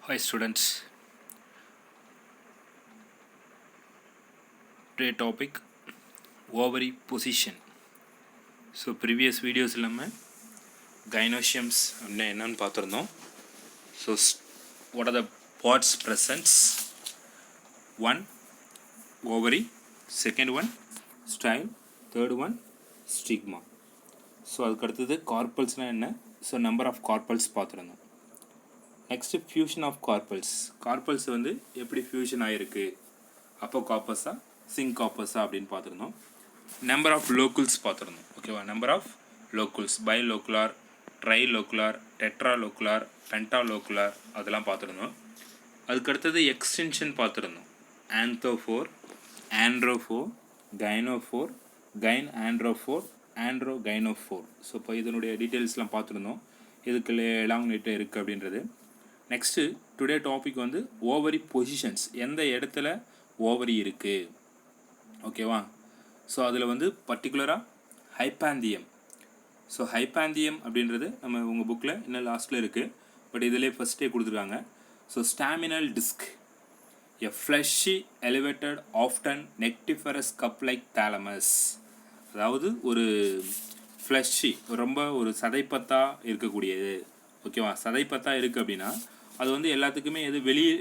Hi students, today topic ovary position. So previous videos நம்ம gynoeciums அப்படின்னா என்னன்னு பார்த்துருந்தோம். So what are the parts present? One ovary, second one style, third one stigma. So அதுக்கு அடுத்தது carpels என்ன? So number of carpels பார்த்துருந்தோம். Next fusion of carpals வந்து எப்படி ஃபியூஷன் ஆகிருக்கு, அப்போ காப்பஸா சிங்காப்பஸா அப்படின்னு பார்த்துருந்தோம். நம்பர் ஆஃப் லோக்குல்ஸ் பார்த்துருந்தோம். ஓகேவா, நம்பர் ஆஃப் லோக்குல்ஸ் பைலோக்குலார், ட்ரைலோக்குலார், டெட்ராலோக்குலார், பென்டாலோக்குலார் அதெல்லாம் பார்த்துருந்தோம். அதுக்கடுத்தது எக்ஸ்டென்ஷன் பார்த்துருந்தோம். ஆந்தோஃபோர், ஆண்ட்ரோஃபோர், கைனோஃபோர், கைன் ஆண்ட்ரோஃபோர், ஆண்ட்ரோ கைனோஃபோர். ஸோ இப்போ இதனுடைய டீட்டெயில்ஸ்லாம் பார்த்துருந்தோம், இதுக்கு எலாங்னேட்டு இருக்குது அப்படின்றது. நெக்ஸ்ட்டு டுடே டாபிக் வந்து ஓவரி பொசிஷன்ஸ், எந்த இடத்துல ஓவரி இருக்குது. ஓகேவா, ஸோ அதில் வந்து பர்டிகுலராக ஹைப்பாந்தியம். ஸோ ஹைப்பாந்தியம் அப்படின்றது நம்ம உங்கள் புக்கில் இன்னும் லாஸ்ட்டில் இருக்குது, பட் இதிலே ஃபஸ்ட்டே கொடுத்துருக்காங்க. So staminal disc, a fleshy elevated often nectiferous cup like thalamus. அதாவது ஒரு ஃப்ளஷி, ரொம்ப ஒரு சதைப்பத்தாக இருக்கக்கூடியது. ஓகேவா, சதைப்பத்தாக இருக்குது அப்படின்னா அது வந்து எல்லாத்துக்குமே எது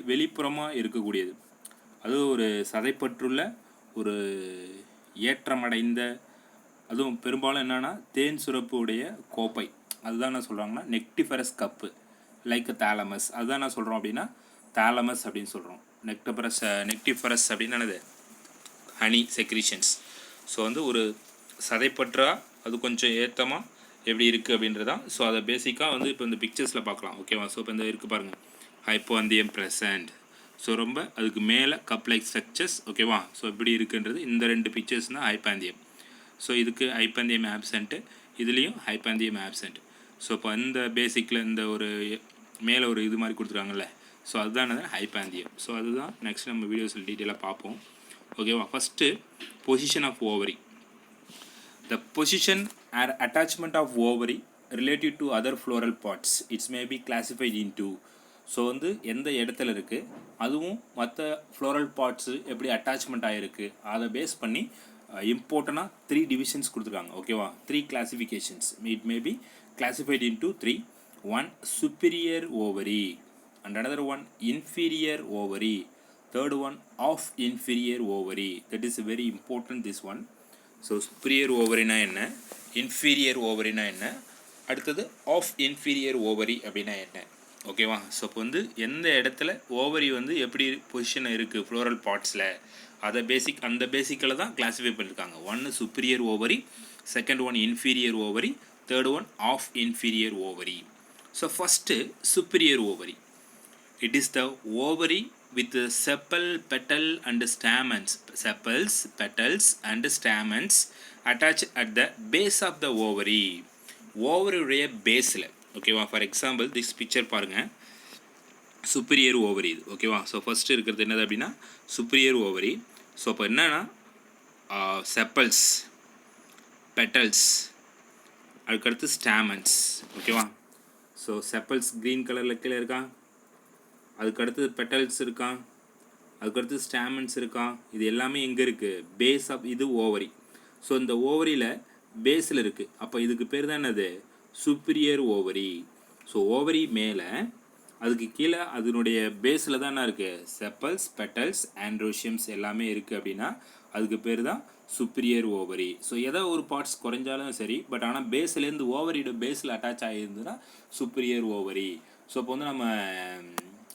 வெளிப்புறமாக இருக்கக்கூடியது. அது ஒரு சதைப்பற்றுள்ள ஒரு ஏற்றமடைந்த, அதுவும் பெரும்பாலும் என்னென்னா தேன் சுரப்பு உடைய கோப்பை, அதுதான் என்ன சொல்கிறாங்கன்னா நெக்டிஃபரஸ் கப்பு லைக் தாலமஸ். அதுதான் என்ன சொல்கிறோம் அப்படின்னா தாலமஸ் அப்படின்னு சொல்கிறோம். நெக்டிஃபரஸ் அப்படின்னு என்னது, ஹனி செக்ரீஷன்ஸ். ஸோ வந்து ஒரு சதைப்பற்றா அது கொஞ்சம் ஏற்றமாக எப்படி இருக்குது அப்படின்றதான். ஸோ அதை பேசிக்காக வந்து இப்போ இந்த பிக்சர்ஸில் பார்க்கலாம். ஓகேவா, ஸோ இப்போ இந்த இருக்குது பாருங்கள், ஹைப்போந்தியம் ப்ரெசன்ட். ஸோ ரொம்ப அதுக்கு மேலே கப் லைக் ஸ்ட்ரக்சர்ஸ். ஓகேவா, ஸோ இப்படி இருக்குன்றது இந்த ரெண்டு பிக்சர்ஸ் தான் ஹைப்பாந்தியம். ஸோ இதுக்கு ஹைப்பாந்தியம் ஆப்சண்ட்டு, இதுலேயும் ஹைப்பாந்தியம் ஆப்சண்ட். ஸோ இப்போ இந்த பேசிக்கில் இந்த ஒரு மேலே ஒரு இது மாதிரி கொடுத்துருக்காங்கல்ல, ஸோ அதுதான் ஹைப்பாந்தியம். ஸோ அதுதான் நெக்ஸ்ட் நம்ம வீடியோஸில் டீட்டெயிலாக பார்ப்போம். ஓகேவா, first position of ovary. The position or attachment of ovary related to other floral parts, it may be classified into. So வந்து எந்த இடத்துல இருக்குது, அதுவும் மற்ற ஃப்ளோரல் பார்ட்ஸு எப்படி அட்டாச்மெண்ட் ஆகிருக்கு, அதை பேஸ் பண்ணி இம்பார்ட்டனாக 3 டிவிஷன்ஸ் கொடுத்துருக்காங்க. ஓகேவா, 3 classifications. It may be classified into 3. One superior ovary and another one inferior ovary, third one of inferior ovary. That is very important, this one. So superior ஓவரினா என்ன, inferior ஓவரினா என்ன, அடுத்தது of inferior ovary அப்படின்னா என்ன. ஓகேவா, so இப்போ வந்து எந்த இடத்துல ஓவரி வந்து எப்படி பொசிஷன் இருக்குது ஃப்ளோரல் பார்ட்ஸில், அதை அந்த பேசிக்கில் தான் கிளாஸிஃபை பண்ணியிருக்காங்க. ஒன்று superior ovary, second one inferior ovary, third one of inferior ovary. So first superior ovary. It is the ovary with the sepal, petal and stamens. Sepals, petals and stamens attached at the base of the ovary. Ovary உடைய பேஸில். ஓகேவா, for example this picture பாருங்கள், superior ovary இது. ஓகேவா, so first இருக்கிறது என்னது அப்படின்னா superior ovary. So இப்போ என்னென்னா செப்பல்ஸ், பெட்டல்ஸ், அதுக்கடுத்து ஸ்டாமன்ஸ். ஓகேவா, ஸோ செப்பல்ஸ் க்ரீன் கலரில் கீழே இருக்கா, அதுக்கடுத்து பெட்டல்ஸ் இருக்கான், அதுக்கடுத்து ஸ்டாமன்ஸ் இருக்கான். இது எல்லாமே எங்கே இருக்குது, பேஸ் ஆஃப் இது ஓவரி. ஸோ இந்த ஓவரியில் பேஸில் இருக்குது, அப்போ இதுக்கு பேர் தான் என்னது, சுப்பீரியர் ஓவரி. ஸோ ஓவரி மேலே, அதுக்கு கீழே அதனுடைய பேஸில் தான் என்ன இருக்குது, செப்பல்ஸ், பெட்டல்ஸ், ஆண்ட்ரோஷியம்ஸ் எல்லாமே இருக்குது அப்படின்னா அதுக்கு பேர் தான் சுப்பீரியர் ஓவரி. ஸோ ஏதோ ஒரு பார்ட்ஸ் குறைஞ்சாலும் சரி, பட் ஆனால் பேஸ்லேருந்து ஓவரியோட பேஸில் அட்டாச் ஆகியிருந்ததுன்னா சுப்பீரியர் ஓவரி. ஸோ இப்போ வந்து நம்ம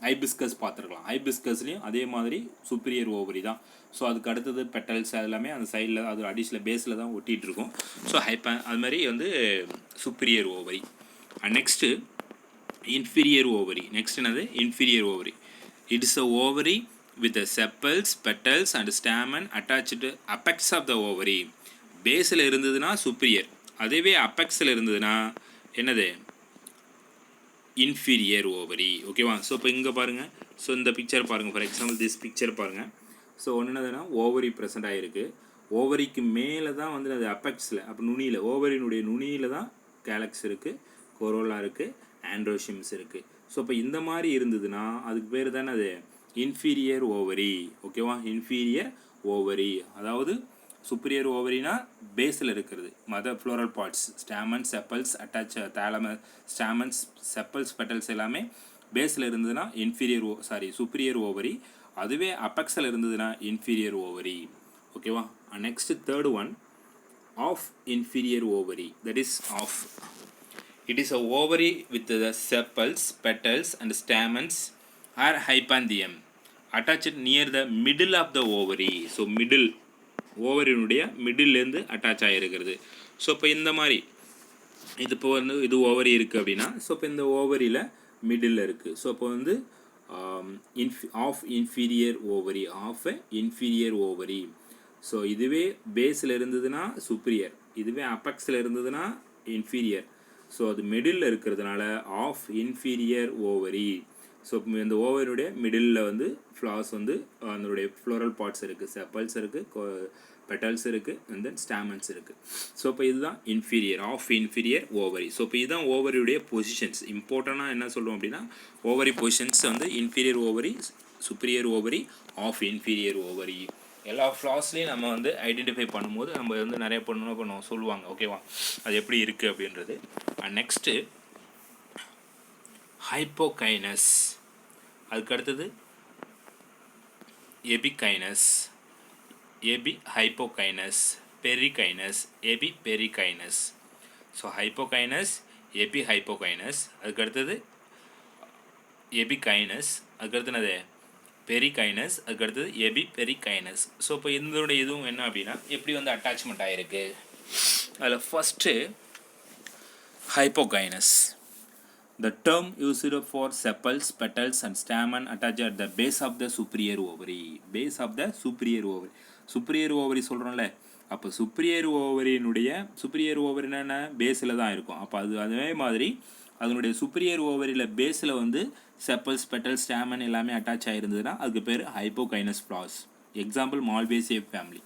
ஹைபிஸ்கஸ் பார்த்துருக்கலாம், ஹைபிஸ்கஸ்லேயும் அதே மாதிரி சுப்பீரியர் ஓவரி தான். ஸோ அதுக்கு அடுத்தது பெட்டல்ஸ் எல்லாமே அந்த சைடில் அது அடிஷனல் பேஸில் தான் ஒட்டிகிட்ருக்கும். ஸோ அது மாதிரி வந்து superior ovary. And next inferior ovary. Next என்னது, inferior ovary. It is a ovary with the sepals, petals and stamen attached to apex of the ovary. பேஸில் இருந்ததுன்னா சுப்பீரியர், அதேவே அப்பெக்ஸில் இருந்ததுன்னா என்னது, இன்ஃபீரியர் ஓவரி. ஓகேவா, ஸோ இப்போ இங்கே பாருங்கள், ஸோ இந்த பிக்சர் பாருங்கள், ஃபார் எக்ஸாம்பிள் திஸ் பிக்சர் பாருங்கள். ஸோ ஒன்று என்னதுன்னா ஓவரி ப்ரெசென்ட் ஆகிருக்கு, ஓவரிக்கு மேலே தான் வந்து அது அப்பெக்ஸில், அப்போ நுனியில், ஓவரினுடைய நுனியில் தான் கேலக்ஸ் இருக்குது, கொரோலா இருக்குது, ஆண்ட்ரோஷியம்ஸ் இருக்குது. ஸோ இப்போ இந்த மாதிரி இருந்ததுன்னா அதுக்கு பேர் தானே அது இன்ஃபீரியர் ஓவரி. ஓகேவா, இன்ஃபீரியர் ஓவரி. அதாவது சுப்பீரியர் ஓவரினா பேஸில் இருக்கிறது. Floral parts, stamens, sepals, attach thalamus, stamens, sepals, petals எல்லாமே பேஸில் இருந்ததுன்னா சுப்பீரியர் ஓவரி. அதுவே அப்பெக்ஸில் இருந்ததுன்னா இன்ஃபீரியர் ஓவரி. ஓகேவா. Next third one, of inferior ovary. That is of. It is a ovary with the sepals, petals and stamens or hypanthium attached near the middle of the ovary. So middle, ஓவரினுடைய மிடில்லேருந்து attach ஆகிருக்கிறது. So இப்போ இந்த மாதிரி இது இப்போ வந்து இது ஓவரி இருக்குது அப்படின்னா, ஸோ இப்போ இந்த ஓவரியில் மிடில் இருக்குது. ஸோ இப்போ வந்து half inferior ovary, of inferior ovary. So இதுவே பேஸில் இருந்ததுன்னா சுப்பீரியர், இதுவே அப்பெக்ஸில் இருந்ததுன்னா இன்ஃபீரியர். ஸோ அது மிடில் இருக்கிறதுனால ஆஃப் இன்ஃபீரியர் ஓவரி. ஸோ இந்த ஓவரியுடைய மிடில் வந்து ஃப்ளார்ஸ் வந்து அதனுடைய ஃப்ளோரல் பார்ட்ஸ் இருக்குது, செப்பல்ஸ் இருக்குது, பெட்டல்ஸ் இருக்குது, அண்ட் தென் ஸ்டாமன்ஸ் இருக்குது. ஸோ இப்போ இதுதான் inferior, half inferior ovary. So இப்போ இதுதான் ஓவரியுடைய பொசிஷன்ஸ். இம்பார்ட்டண்டாக என்ன சொல்லுவோம் அப்படின்னா, ஓவரி பொசிஷன்ஸ் வந்து inferior ovary, superior ovary, of inferior ovary. எல்லா ஃப்ளாஸ்லேயும் நம்ம வந்து ஐடென்டிஃபை பண்ணும்போது நம்ம வந்து நிறைய பண்ணுவோம் சொல்லுவாங்க. ஓகேவா, அது எப்படி இருக்குது அப்படின்றது. நெக்ஸ்ட்டு ஹைப்போகைனஸ். அதுக்கு அடுத்தது எபிகைனஸ், ஹைப்போகைனஸ், பெரிகைனஸ், பெரிகைனஸ். ஸோ ஹைப்போகைனஸ், ஹைப்போகைனஸ், அதுக்கு அடுத்தது எபிகைனஸ், அதுக்கு அடுத்தது பெரிகைனஸ், அதுக்கு அடுத்தது பெரிகைனஸ். ஸோ இப்போ இதனுடைய இதுவும் என்ன அப்படின்னா எப்படி வந்து அட்டாச்மெண்ட் ஆகிருக்கு. அதில் first ஹைப்போகைனஸ். The term used for sepals, petals and stamen attached at the base of the superior ovary. Base of the superior ovary. superior ovary சொல்கிறோம்ல, அப்போ superior ஓவரினா என்ன, பேஸில் தான் இருக்கும். அப்போ அதே மாதிரி அதனுடைய superior ஓவரியில் பேஸில் வந்து செப்பல்ஸ், பெட்டல்ஸ், ஸ்டாமன் எல்லாமே அட்டாச் ஆகிருந்ததுன்னா அதுக்கு பேர் hypogynous flowers. Example Malvaceae family,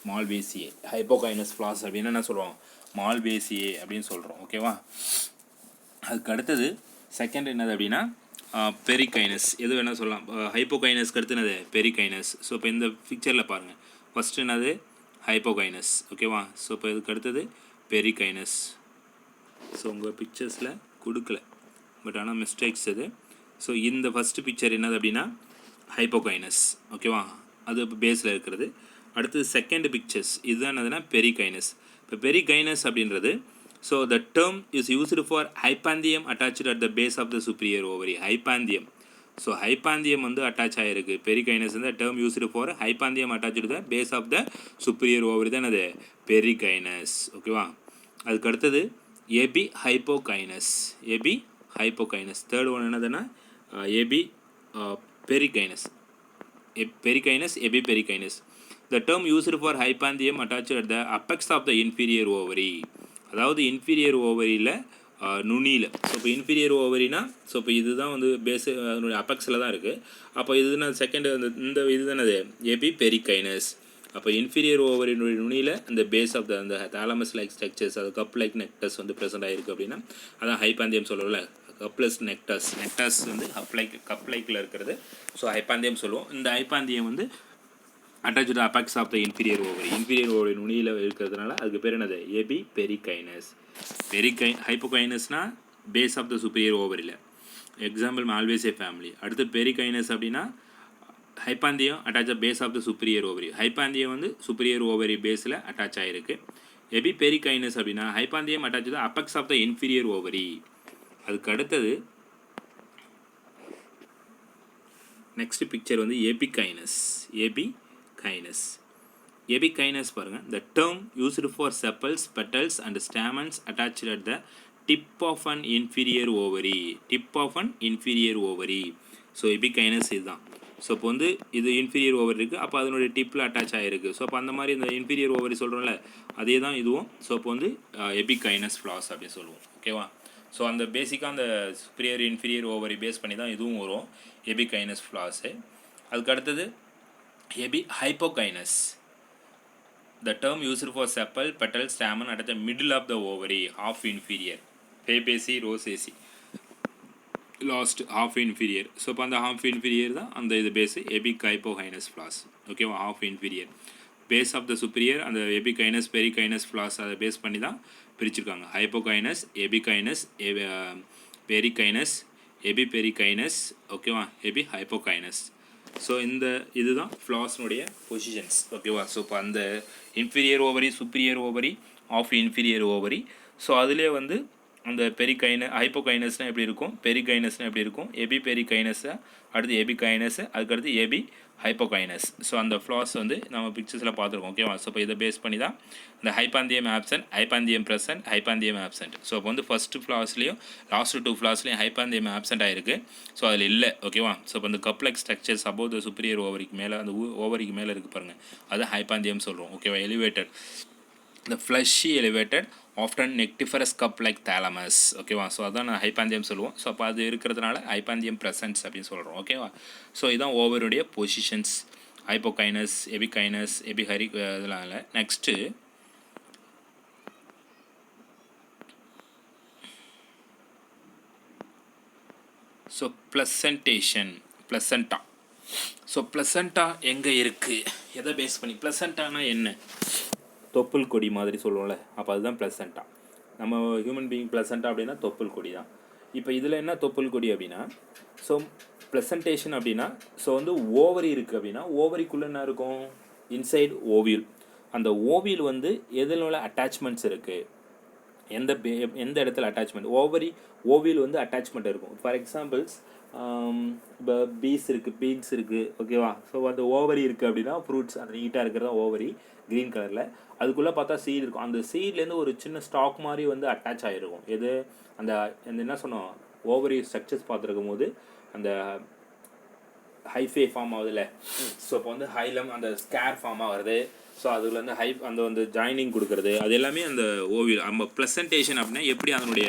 Malvaceae. Hypogynous flowers அப்படின்னு என்ன சொல்கிறோம், மால்வேசியே அப்படின்னு சொல்கிறோம். ஓகேவா. அதுக்கு அடுத்தது செகண்ட் என்னது அப்படின்னா பெரிகைனஸ். எது வேணால் சொல்லலாம். ஹைப்போகைனஸ்க்கு அடுத்து என்னது, பெரிகைனஸ். ஸோ இப்போ இந்த பிக்சரில் பாருங்கள், ஃபஸ்ட்டு என்னது ஹைப்போகைனஸ். ஓகேவா. ஸோ இப்போ இதுக்கு அடுத்தது பெரிகைனஸ். ஸோ உங்கள் பிக்சர்ஸில் கொடுக்கல, பட் ஆனால் மிஸ்டேக்ஸ் இது. ஸோ இந்த ஃபஸ்ட்டு பிக்சர் என்னது அப்படின்னா ஹைப்போகைனஸ். ஓகேவா, அது பேஸில் இருக்கிறது. அடுத்தது செகண்ட் பிக்சர்ஸ் இதுதான் என்னதுன்னா பெரிகைனஸ். இப்போ பெரிகைனஸ் அப்படின்றது, so the term is used for hypanthium attached at the base of the superior ovary. Hypanthium, so hypanthium வந்து அட்டாச் ஆகிருக்கு. பெரிகைனஸ் வந்து term used for hypanthium attached the base of the superior ovary தான் அது பெரிகைனஸ். ஓகேவா. அதுக்கு அடுத்தது ஹைப்போகைனஸ். ஹைப்போகைனஸ். Third one என்னதுன்னா பெரிகைனஸ். பெரிகைனஸ், பெரிகைனஸ். The term used for hypanthium attached at the apex of the inferior ovary. அதாவது இன்ஃபீரியர் ஓவரியில் நுனியில். ஸோ இப்போ இன்ஃபீரியர் ஓவரினா, ஸோ இப்போ இதுதான் வந்து பேஸு அதனுடைய அப்பெக்ஸில் தான் இருக்குது. அப்போ இதுனா செகண்ட் இந்த இது தானே அது பெரிகைனஸ். அப்போ இன்ஃபீரியர் ஓவரினுடைய நுனியில் அந்த பேஸ் ஆஃப் அந்த தாலமஸ் லைக் ஸ்ட்ரக்சர்ஸ், அது கப் லைக் நெக்டஸ் வந்து ப்ரெசென்ட் ஆகிருக்கு அப்படின்னா அதான் ஹைப்பாந்தியம் சொல்லல. கப்லஸ் நெக்டஸ் வந்து கப் லைக்கில் இருக்கிறது. ஸோ ஹைப்பாந்தியம் சொல்லுவோம். இந்த ஹைப்பாந்தியம் வந்து attach to apex of the inferior ovary. Inferior ovary நுனியில் இருக்கிறதுனால அதுக்கு பேர் என்னது பெரிகைனஸ். ஹைப்போகைனஸ்னால் பேஸ் ஆஃப் த சுப்பீரியர் ஓவரியில். Example Malvaceae family. அடுத்து பெரிகைனஸ் அப்படின்னா hypanthium attach base of the superior ovary. Hypanthium வந்து சுப்பீரியர் ஓவரி பேஸில் அட்டாச் ஆகிருக்கு. பெரிகைனஸ் அப்படின்னா hypanthium attach to apex of the inferior ovary. அதுக்கு அடுத்தது நெக்ஸ்ட் பிக்சர் வந்து எபிகைனஸ் பாருங்கள். The term used for sepals, petals and stamens attached at the tip of an inferior ovary. So epigynous இதுதான். So இப்போ வந்து இது இன்ஃபீரியர் ஓவரி இருக்குது, அப்போ அதனுடைய டிப்பில் அட்டாச் ஆகிருக்கு. ஸோ அப்போ அந்த மாதிரி இந்த இன்ஃபீரியர் ஓவரி சொல்கிறோம்ல, அதே தான் இதுவும். ஸோ இப்போ வந்து எபிகைனஸ் ஃப்ளாஸ் அப்படின்னு சொல்லுவோம். ஓகேவா. ஸோ அந்த பேசிக்காக அந்த சுப்பீரியர் இன்ஃபீரியர் ஓவரி பேஸ் பண்ணி தான் இதுவும் வரும், எபிகைனஸ் ஃப்ளாஸு. அதுக்கு அடுத்தது ஹைப்போகைனஸ். The term used for sepal, petal, stamen at the middle of the ovary, half inferior. Fabaceae, rosaceae. Last half inferior. So இப்போ அந்த ஹாஃப் இன்ஃபீரியர் தான் அந்த இது பேஸு எபிக் ஹைப்போகைனஸ் ஃப்ளாஸ். ஓகேவா, half inferior base of the superior அந்த epigynous பெரிகைனஸ் flaws அதை base பண்ணி தான் பிரிச்சிருக்காங்க. ஹைப்போகைனஸ், எபிகைனஸ், பெரிகைனஸ், எபிபெரிகைனஸ், ஓகேவா, எபி ஹைப்போகைனஸ். ஸோ இந்த இதுதான் ஃப்ளாஸ்னுடைய பொசிஷன்ஸ். ஓகேவா, ஸோ இப்போ அந்த inferior ovary, superior ovary, of inferior ovary. So அதிலே வந்து அந்த ஹைப்போகைனஸ்னால் எப்படி இருக்கும், பெரிகைனஸ்னால் எப்படி இருக்கும், எபி பெரிகைனஸை அடுத்து எபிகைனஸ், அதுக்கடுத்து எபி ஹைப்போகைனஸ். ஸோ அந்த ஃப்ளாஸ் வந்து நம்ம பிக்சர்ஸில் பார்த்துருக்கோம். ஓகேவா, ஸோ இப்போ இதை பேஸ் பண்ணி தான் இந்த ஹைப்பாந்தியம் ஆப்சன்ட், ஹைப்பாந்தியம் ப்ரெசன்ட், ஹைப்பாந்தியம் ஆப்சன்ட். ஸோ இப்போ வந்து ஃபஸ்ட்டு ஃப்ளாஸ்லேயும் லாஸ்ட்டு 2 ஃப்ளாஸ்லேயும் ஹைப்பாந்தியம் ஆப்சன்ட் ஆகிருக்கு. ஸோ அதில் இல்லை. ஓகேவா, ஸோ இப்போ இந்த கப்ளெக்ஸ் ஸ்ட்ரக்சர்ஸ் அபோவ் த சுப்பீரியர் ஓவரிக்கு மேலே, அந்த ஓவரிக்கு மேலே இருக்குது பாருங்கள், அது ஹைப்பாந்தியம் சொல்கிறோம். ஓகேவா, elevated, the fleshy elevated often nectivorous cup like thalamus. ஓகேவா, ஸோ அதான் நான் ஹைப்பாந்தியம் சொல்லுவோம். ஸோ அப்போ அது இருக்கிறதுனால ஹைப்பாந்தியம் ப்ரெசன்ட்ஸ் அப்படின்னு சொல்கிறோம். ஓகேவா, ஸோ இதுதான் ஓவருடைய பொசிஷன்ஸ், ஹைப்போகைனஸ், எபிகைனஸ், எபிஹரி இதெல்லாம் இல்லை. Next so ப்ளசன்டேஷன், placenta. So placenta எங்கே இருக்குது, எதை பேஸ் பண்ணி, ப்ளசண்டானா என்ன, தொப்புள் கொடி மாதிரி சொல்லுவோம்ல, அப்போ அதுதான் ப்ளசண்டா. நம்ம ஹியூமன் பீயிங் ப்ளசண்டா அப்படின்னா தொப்புள் கொடி தான். இப்போ இதில் என்ன தொப்புள் கொடி அப்படின்னா, ஸோ ப்ளசன்டேஷன் அப்படின்னா, ஸோ வந்து ஓவரி இருக்குது அப்படின்னா ஓவரிக்குள்ளே என்ன இருக்கும், இன்சைட் ஓவியல். அந்த ஓவியல் வந்து எதில் உள்ள அட்டாச்மெண்ட்ஸ் இருக்குது, எந்த இடத்துல அட்டாச்மெண்ட், ஓவியல் வந்து அட்டாச்மெண்ட் இருக்கும். ஃபார் எக்ஸாம்பிள்ஸ் இப்போ பீன்ஸ் இருக்குது. ஓகேவா, ஸோ அந்த ஓவரி இருக்குது அப்படின்னா ஃப்ரூட்ஸ் அந்த நீட்டாக இருக்கிறதா ஓவரி, க்ரீன் கலரில். அதுக்குள்ளே பார்த்தா சீட் இருக்கும். அந்த சீட்லேருந்து ஒரு சின்ன ஸ்டாக் மாதிரி வந்து அட்டாச் ஆகிருக்கும். எது, அந்த என்ன சொன்னோம், ஓவரி ஸ்ட்ரக்சர்ஸ் பார்த்துருக்கும் போது அந்த ஹைஃபே ஃபார்ம் ஆகுதுல்ல. ஸோ இப்போ வந்து ஹைலம் அந்த ஸ்கேர் ஃபார்ம் ஆகிறது. ஸோ அதில் வந்து அந்த வந்து ஜாயினிங் கொடுக்குறது, அது எல்லாமே அந்த ஓவியல். நம்ம ப்ளசன்டேஷன் அப்படின்னா எப்படி அதனுடைய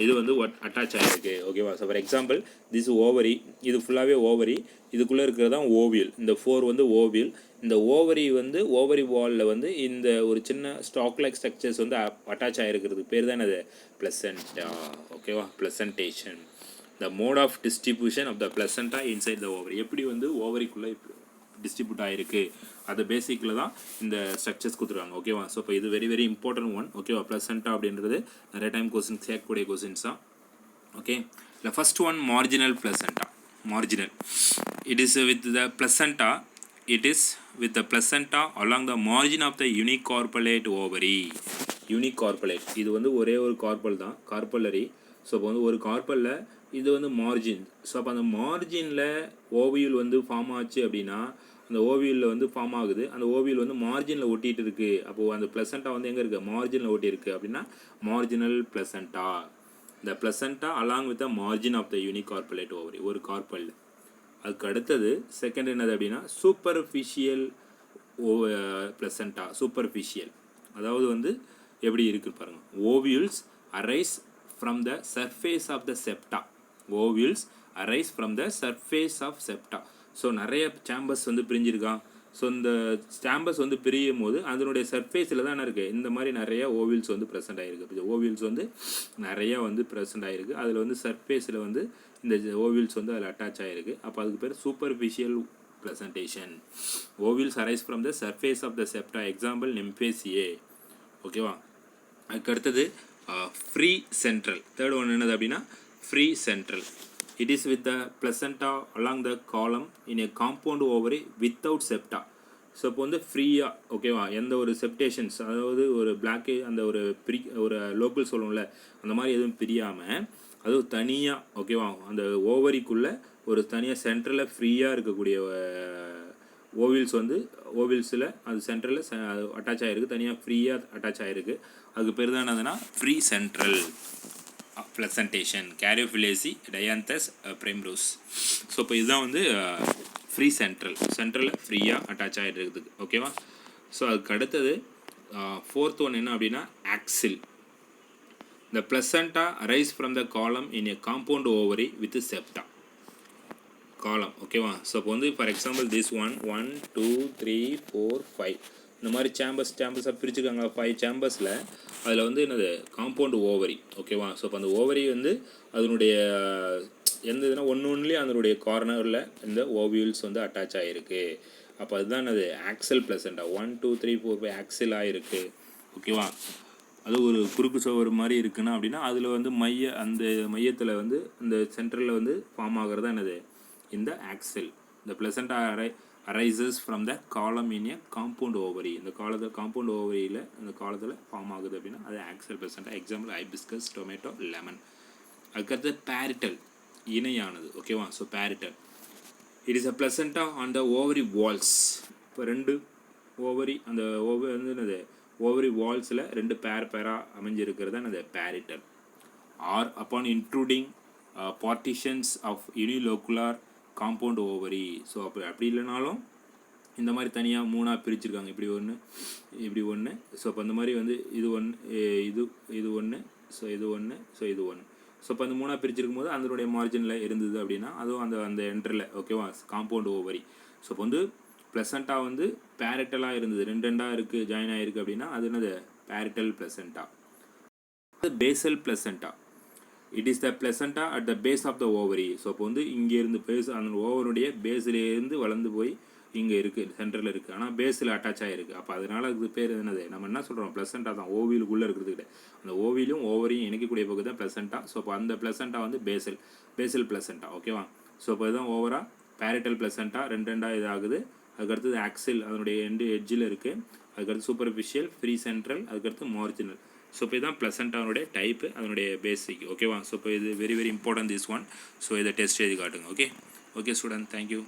இது வந்து அட்டாச் ஆகிருக்கு. ஓகேவா, so for example this ovary, இது ஃபுல்லாகவே ஓவரி, இதுக்குள்ளே இருக்கிறது தான் ஓவியல். இந்த 4 வந்து ஓவியல். இந்த ஓவரி வந்து ஓவரி வாலில் வந்து இந்த ஒரு சின்ன ஸ்டாக் லைக் ஸ்ட்ரக்சர்ஸ் வந்து அட்டாச் ஆகிருக்கிறது பேர் தான் அது ப்ளசண்டா. ஓகேவா, placentation, the mode of distribution of the placenta inside the ovary, எப்படி வந்து ஓவரிக்குள்ளே டிஸ்ட்ரிபியூட் ஆகிருக்கு, அது பேசிக்கில் தான் இந்த ஸ்ட்ரக்சர்ஸ் கொடுத்துருக்காங்க. ஓகேவா, ஸோ இப்போ இது வெரி வெரி இம்பார்ட்டன்ட் ஒன். ஓகேவா, ப்ளசண்டா அப்படின்றது நிறைய டைம் கொஸ்டின்ஸ் கேட்கக்கூடிய கொஸ்டின்ஸ் தான். ஓகே, இல்லை first one marginal placenta. Marginal, it is with the placenta, it is with the placenta along the margin of the unicarpellate ovary. யூனிகார்பலேட், இது வந்து ஒரே ஒரு கார்பல் தான், கார்பல்லரி. ஸோ இப்போ வந்து ஒரு கார்பலில் இது வந்து மார்ஜின். ஸோ அப்போ அந்த மார்ஜினில் ஓவியல் வந்து ஃபார்ம் ஆச்சு அப்படின்னா, அந்த ஓவியலில் வந்து ஃபார்ம் ஆகுது, அந்த ஓவியல் வந்து மார்ஜினில் ஒட்டிகிட்டு இருக்குது. அப்போது அந்த ப்ளசண்டா வந்து எங்கே இருக்குது, மார்ஜினில் ஒட்டியிருக்கு அப்படின்னா marginal placenta. The placenta along with the margin of the unicarpellate ovary, ஒரு கார்பல். அதுக்கு அடுத்தது செகண்ட் என்னது அப்படின்னா சூப்பர்ஃபிஷியல் ப்ளசண்டா. சூப்பர்ஃபிஷியல் அதாவது வந்து எப்படி இருக்குது பாருங்கள், ovules arise from the surface of the septa. Ovules arise from the surface of septa. So நிறைய சேம்பர்ஸ் வந்து பிரிஞ்சிருக்கான். ஸோ இந்த ஸ்டாம்பஸ் வந்து பிரியும் போது அதனுடைய சர்ஃபேஸில் தான் என்ன இருக்குது, இந்த மாதிரி நிறைய ஓவியல்ஸ் வந்து ப்ரெசென்ட் ஆகிருக்கு. ஓவியல்ஸ் வந்து நிறையா வந்து ப்ரெசென்ட் ஆகிருக்கு. அதில் வந்து சர்ஃபேஸில் வந்து இந்த ஓவியல்ஸ் வந்து அதில் அட்டாச் ஆகிருக்கு. அப்போ அதுக்கு பேர் superficial placentation. Ovules arise from the surface of the septa. Example Nymphaeaceae. ஓகேவா, அதுக்கு அடுத்தது ஃப்ரீ சென்ட்ரல். தேர்ட் ஒன் என்னது அப்படின்னா free central. It is with the placenta along the column in a compound ovary without septa. So இப்போ வந்து ஃப்ரீயாக, ஓகேவா, எந்த ஒரு செப்டேஷன்ஸ், அதாவது ஒரு பிளாக்கே அந்த ஒரு லோக்கல் சொல்லுவோம்ல, அந்த மாதிரி எதுவும் பிரியாமல் அதுவும் தனியாக, ஓகேவா, அந்த ஓவரிக்குள்ளே ஒரு தனியாக சென்ட்ரலில் ஃப்ரீயாக இருக்கக்கூடிய ஓவில்ஸ் வந்து ஓவில்ஸில் அது சென்ட்ரலில் அட்டாச் ஆகிருக்கு, தனியாக ஃப்ரீயாக அட்டாச் ஆகிருக்கு. அதுக்கு பேர் தான் என்னதுன்னா ஃப்ரீ சென்ட்ரல் ப்ளசன்டேஷன். கேரியோஃபிலேசி டயாந்தஸ் பிரைம்ரோஸ். ஸோ இப்போ இதுதான் வந்து ஃப்ரீ சென்ட்ரலில் ஃப்ரீயாக அட்டாச் ஆகிட்டு இருக்குது. ஓகேவா, ஸோ அதுக்கு அடுத்தது ஃபோர்த் ஒன் என்ன அப்படின்னா axial. The placenta arise from the column in a compound ovary with septa. Column, ஓகேவா. ஸோ இப்போ வந்து ஃபார் எக்ஸாம்பிள் திஸ் 1 2 3 4 5 இந்த மாதிரி சேம்பர்ஸாக பிரிச்சுருக்காங்க. 5 சேம்பர்ஸில் அதில் வந்து என்னது காம்பவுண்ட் ஓவரி. ஓகேவா, ஸோ இப்போ அந்த ஓவரி வந்து அதனுடைய எந்த இதுனா ஒன்றுலேயும் அதனுடைய கார்னரில் இந்த ஓவியூல்ஸ் வந்து அட்டாச் ஆகிருக்கு. அப்போ அதுதான் அது ஆக்சல் பிளசண்டா. 1 2 3 4 5 ஆக்சலாக இருக்குது. ஓகேவா? அது ஒரு குறுக்கு சுவர் மாதிரி இருக்குன்னா அப்படின்னா அதில் வந்து அந்த மையத்தில் வந்து இந்த சென்டரில் வந்து ஃபார்ம் ஆகிறது தான் என்னது இந்த ஆக்சல். இந்த பிளசண்டா arises from the column in a compound ovary. இந்த காம்பவுண்ட் ஓவரியில் இந்த காலத்தில் ஃபார்ம் ஆகுது அப்படின்னா அது axile placenta. Example hibiscus, tomato, lemon. அதுக்கடுத்து பேரிட்டல், இணையானது. ஓகேவா? So parietal it is a placenta on the ovary walls. இப்போ 2 ஓவரி அந்த வந்து என்னது ஓவரி வால்ஸில் 2 பேராக அமைஞ்சிருக்கிறது தான் என்னது parietal. Or upon intruding partitions of unilocular compound ovary. So அப்படி இல்லைனாலும் இந்த மாதிரி தனியாக 3ஆக பிரிச்சுருக்காங்க. இப்படி ஒன்று, இப்படி ஒன்று. ஸோ அப்போ அந்த மாதிரி வந்து இது ஒன்று, இது ஒன்று, ஸோ இது ஒன்று, ஸோ இது ஒன்று. ஸோ இப்போ அந்த 3ஆக பிரிச்சிருக்கும் போது அதனுடைய மார்ஜினில் இருந்தது அப்படின்னா அதுவும் அந்த என்ட்ரில். ஓகேவா? Compound ovary. ஸோ இப்போ வந்து பிளசண்டா வந்து பேரிட்டலாக இருந்தது, 2 இருக்குது, ஜாயின் ஆகிருக்கு அப்படின்னா அது என்னது parietal placenta. Basal placenta. It is the placenta at the base of the ovary. So அப்போ வந்து இங்கேருந்து பேஸ் அந்த ஓவருடைய பேஸ்லேருந்து வளர்ந்து போய் இங்கே இருக்குது, சென்டரில் இருக்குது, ஆனால் பேஸில் அட்டாச் ஆகிருக்கு. அப்போ அதனால் அது பேர் என்னது, நம்ம என்ன சொல்கிறோம், பிளசண்டா தான். ஓவிலுக்குள்ளே இருக்கிறதுக்கிட்ட அந்த ஓவிலும் ஓவரையும் இணைக்கக்கூடிய பகுதி தான் பிளசண்டா. ஸோ அப்போ அந்த பிளசண்டா வந்து பேசல் பிளசண்டா. ஓகேவா? ஸோ இப்போ இதுதான் ஓவராக பேரிட்டல் பிளசண்டா 2 இதாகுது. அதுக்கடுத்தது ஆக்சில் அதனுடைய எட்ஜில் இருக்குது. அதுக்கடுத்து சூப்பர்ஃபிஷியல், ஃப்ரீ சென்ட்ரல், அதுக்கடுத்து மார்ஜினல். ஸோ இப்போ இதுதான் பிளசண்டானுடைய டைப்பு, அதனுடைய பேசிக். ஓகேவா? ஸோ இப்போ இது very very important this one. So இதை டெஸ்ட் எழுதி காட்டுங்க. Okay student, thank you.